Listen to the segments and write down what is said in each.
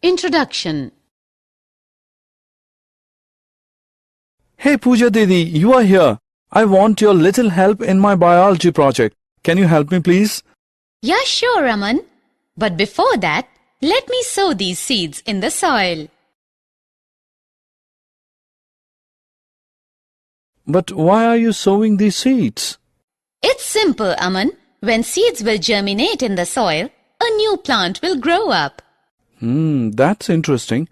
Introduction. Hey Pooja Didi, you are here. I want your little help in my biology project. Can you help me please? Yeah, sure, Raman. But before that, let me sow these seeds in the soil. But why are you sowing these seeds? It's simple, Aman. When seeds will germinate in the soil, a new plant will grow up. That's interesting.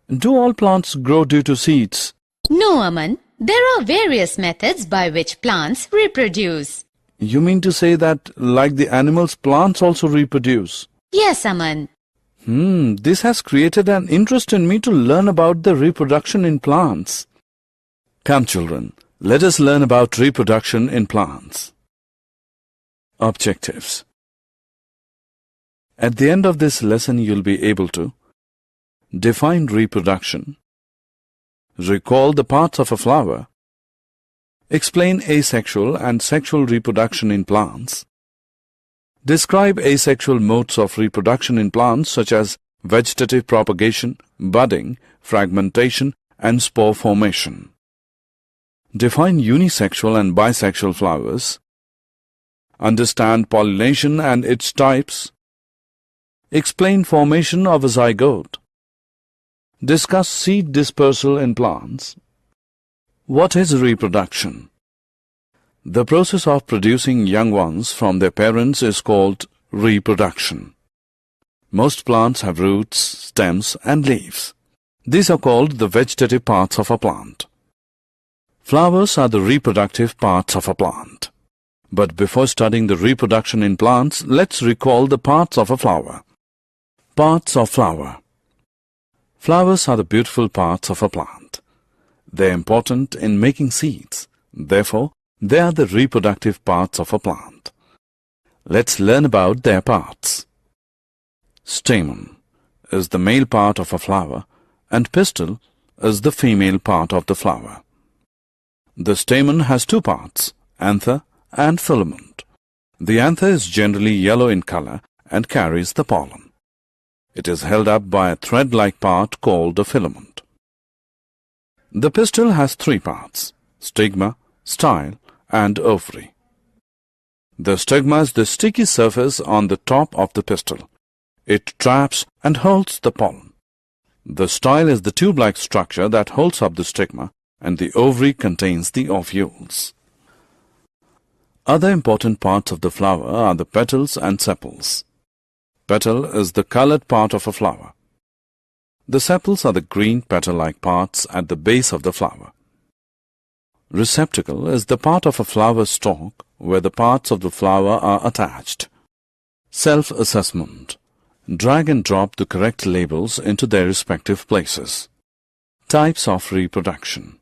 Do all plants grow due to seeds? No, Aman. There are various methods by which plants reproduce. You mean to say that, like the animals, plants also reproduce? Yes, Aman. This has created an interest in me to learn about the reproduction in plants. Come children, let us learn about reproduction in plants. Objectives. At the end of this lesson, you'll be able to define reproduction, recall the parts of a flower, explain asexual and sexual reproduction in plants, describe asexual modes of reproduction in plants such as vegetative propagation, budding, fragmentation, and spore formation. Define unisexual and bisexual flowers, understand pollination and its types, explain formation of a zygote, discuss seed dispersal in plants. What is reproduction? The process of producing young ones from their parents is called reproduction. Most plants have roots, stems, and leaves. These are called the vegetative parts of a plant. Flowers are the reproductive parts of a plant. But before studying the reproduction in plants, let's recall the parts of a flower. Parts of flower. Flowers are the beautiful parts of a plant. They are important in making seeds. Therefore, they are the reproductive parts of a plant. Let's learn about their parts. Stamen is the male part of a flower and pistil is the female part of the flower. The stamen has two parts, anther and filament. The anther is generally yellow in color and carries the pollen. It is held up by a thread-like part called the filament. The pistil has three parts, stigma, style, and ovary. The stigma is the sticky surface on the top of the pistil. It traps and holds the pollen. The style is the tube-like structure that holds up the stigma, and the ovary contains the ovules. Other important parts of the flower are the petals and sepals. Petal is the colored part of a flower. The sepals are the green petal-like parts at the base of the flower. Receptacle is the part of a flower stalk where the parts of the flower are attached. Self-assessment. Drag and drop the correct labels into their respective places. Types of reproduction.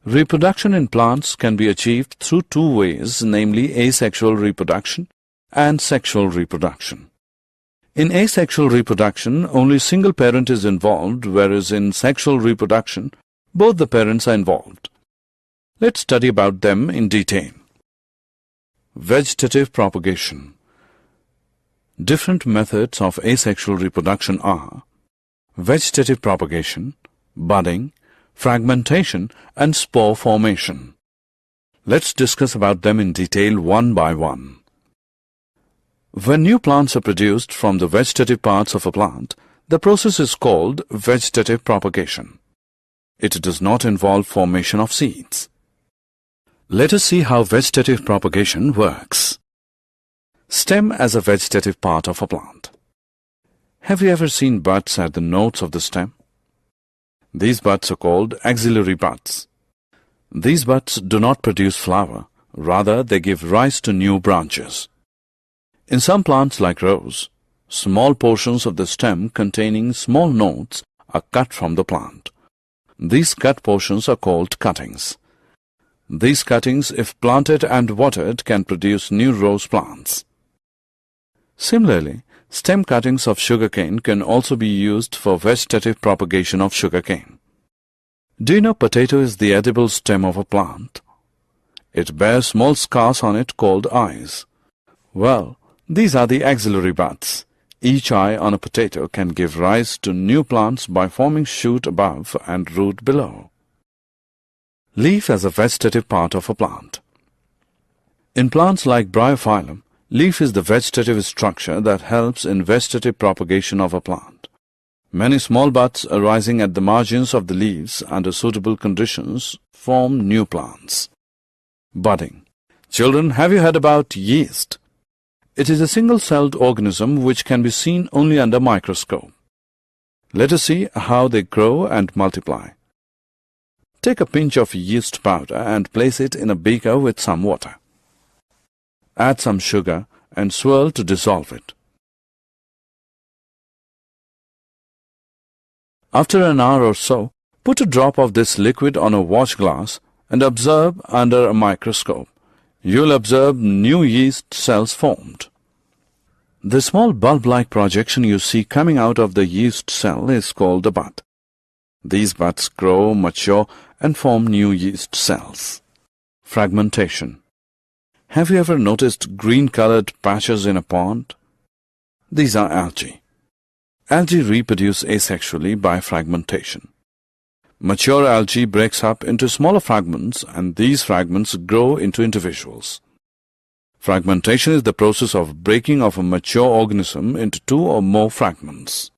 Reproduction in plants can be achieved through two ways, namely asexual reproduction and sexual reproduction. In asexual reproduction, only single parent is involved, whereas in sexual reproduction, both the parents are involved. Let's study about them in detail. Vegetative propagation. Different methods of asexual reproduction are vegetative propagation, budding, fragmentation, and spore formation. Let's discuss about them in detail one by one. When new plants are produced from the vegetative parts of a plant, the process is called vegetative propagation. It does not involve formation of seeds. Let us see how vegetative propagation works. Stem as a vegetative part of a plant. Have you ever seen buds at the nodes of the stem? These buds are called axillary buds. These buds do not produce flower, rather they give rise to new branches. In some plants like rose, small portions of the stem containing small nodes are cut from the plant. These cut portions are called cuttings. These cuttings, if planted and watered, can produce new rose plants. Similarly, stem cuttings of sugarcane can also be used for vegetative propagation of sugarcane. Do you know potato is the edible stem of a plant? It bears small scars on it called eyes. Well, these are the axillary buds. each eye on a potato can give rise to new plants by forming shoot above and root below. Leaf as a vegetative part of a plant. In plants like Bryophyllum, leaf is the vegetative structure that helps in vegetative propagation of a plant. Many small buds arising at the margins of the leaves under suitable conditions form new plants. Budding. Children, have you heard about yeast? It is a single-celled organism which can be seen only under microscope. Let us see how they grow and multiply. Take a pinch of yeast powder and place it in a beaker with some water. Add some sugar and swirl to dissolve it. After an hour or so, put a drop of this liquid on a watch glass and observe under a microscope. You will observe new yeast cells formed. The small bulb-like projection you see coming out of the yeast cell is called a bud. These buds grow, mature, and form new yeast cells. Fragmentation. Have you ever noticed green-colored patches in a pond? These are algae. Algae reproduce asexually by fragmentation. Mature algae breaks up into smaller fragments, and these fragments grow into individuals. Fragmentation is the process of breaking of a mature organism into two or more fragments.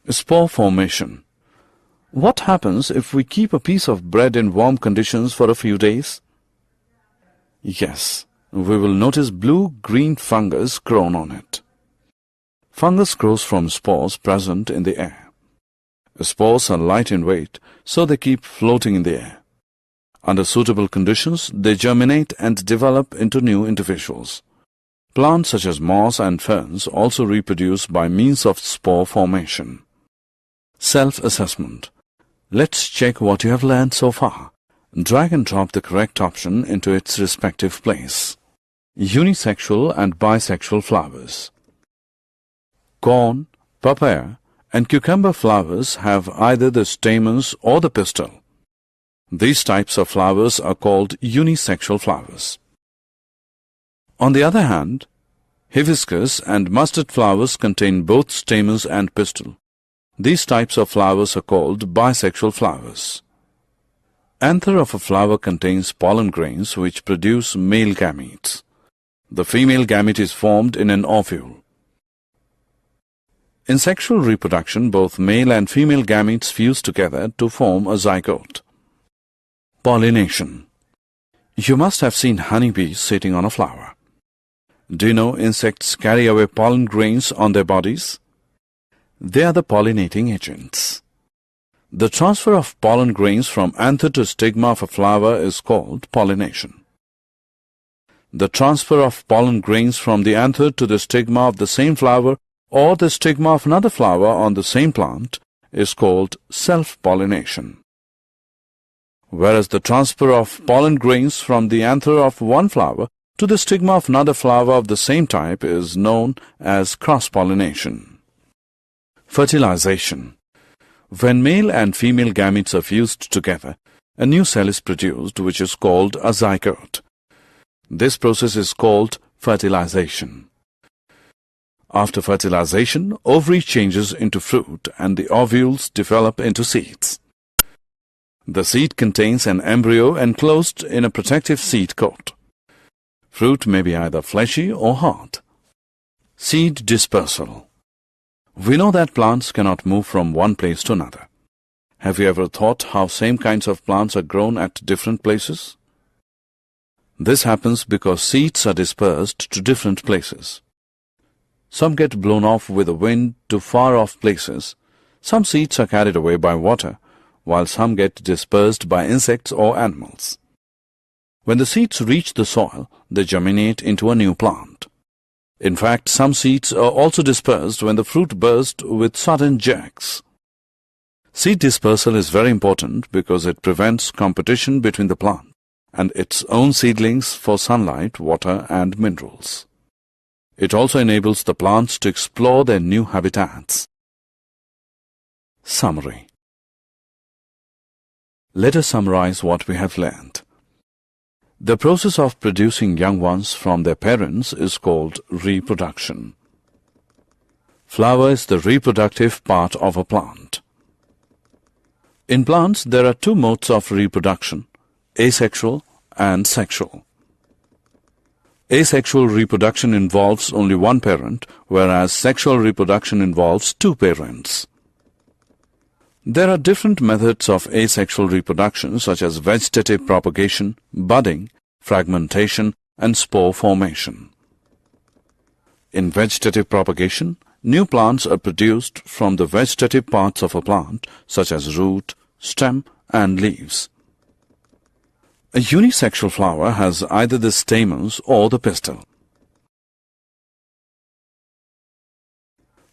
Spore formation. What happens if we keep a piece of bread in warm conditions for a few days? Yes, we will notice blue-green fungus grown on it. Fungus grows from spores present in the air. Spores are light in weight, so they keep floating in the air. Under suitable conditions, they germinate and develop into new individuals. Plants such as moss and ferns also reproduce by means of spore formation. Self-assessment. Let's check what you have learned so far. Drag and drop the correct option into its respective place. Unisexual and bisexual flowers. Corn, papaya, and cucumber flowers have either the stamens or the pistil. These types of flowers are called unisexual flowers. On the other hand, hibiscus and mustard flowers contain both stamens and pistil. These types of flowers are called bisexual flowers. Anther of a flower contains pollen grains which produce male gametes. The female gamete is formed in an ovule. In sexual reproduction, both male and female gametes fuse together to form a zygote. Pollination. You must have seen honeybees sitting on a flower. Do you know insects carry away pollen grains on their bodies? They are the pollinating agents. The transfer of pollen grains from anther to stigma of a flower is called pollination. The transfer of pollen grains from the anther to the stigma of the same flower or the stigma of another flower on the same plant is called self-pollination. Whereas the transfer of pollen grains from the anther of one flower to the stigma of another flower of the same type is known as cross-pollination. Fertilization. When male and female gametes are fused together, a new cell is produced which is called a zygote. This process is called fertilization. After fertilization, ovary changes into fruit and the ovules develop into seeds. The seed contains an embryo enclosed in a protective seed coat. Fruit may be either fleshy or hard. Seed dispersal. We know that plants cannot move from one place to another. Have you ever thought how same kinds of plants are grown at different places? This happens because seeds are dispersed to different places. Some get blown off with the wind to far-off places. Some seeds are carried away by water, while some get dispersed by insects or animals. When the seeds reach the soil, they germinate into a new plant. In fact, some seeds are also dispersed when the fruit bursts with sudden jerks. Seed dispersal is very important because it prevents competition between the plant and its own seedlings for sunlight, water, and minerals. It also enables the plants to explore their new habitats. Summary. Let us summarize what we have learned. The process of producing young ones from their parents is called reproduction. Flower is the reproductive part of a plant. In plants, there are two modes of reproduction, asexual and sexual. Asexual reproduction involves only one parent, whereas sexual reproduction involves two parents. There are different methods of asexual reproduction such as vegetative propagation, budding, fragmentation, and spore formation. In vegetative propagation, new plants are produced from the vegetative parts of a plant such as root, stem, and leaves. A unisexual flower has either the stamens or the pistil.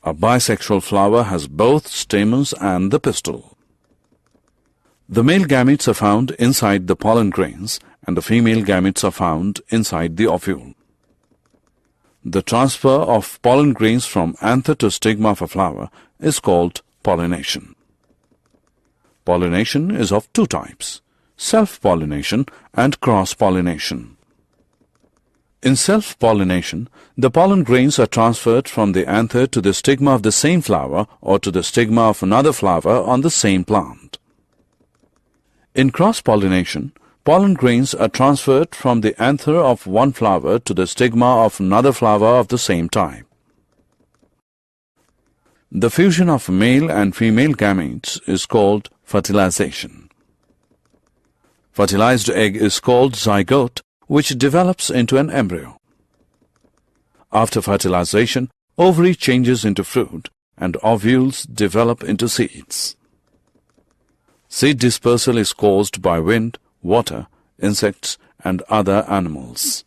A bisexual flower has both stamens and the pistil. The male gametes are found inside the pollen grains and the female gametes are found inside the ovule. The transfer of pollen grains from anther to stigma of a flower is called pollination. Pollination is of two types, self-pollination and cross-pollination. In self-pollination, the pollen grains are transferred from the anther to the stigma of the same flower or to the stigma of another flower on the same plant. In cross-pollination, pollen grains are transferred from the anther of one flower to the stigma of another flower of the same type. The fusion of male and female gametes is called fertilization. Fertilized egg is called zygote, which develops into an embryo. After fertilization, ovary changes into fruit and ovules develop into seeds. Seed dispersal is caused by wind, water, insects, and other animals.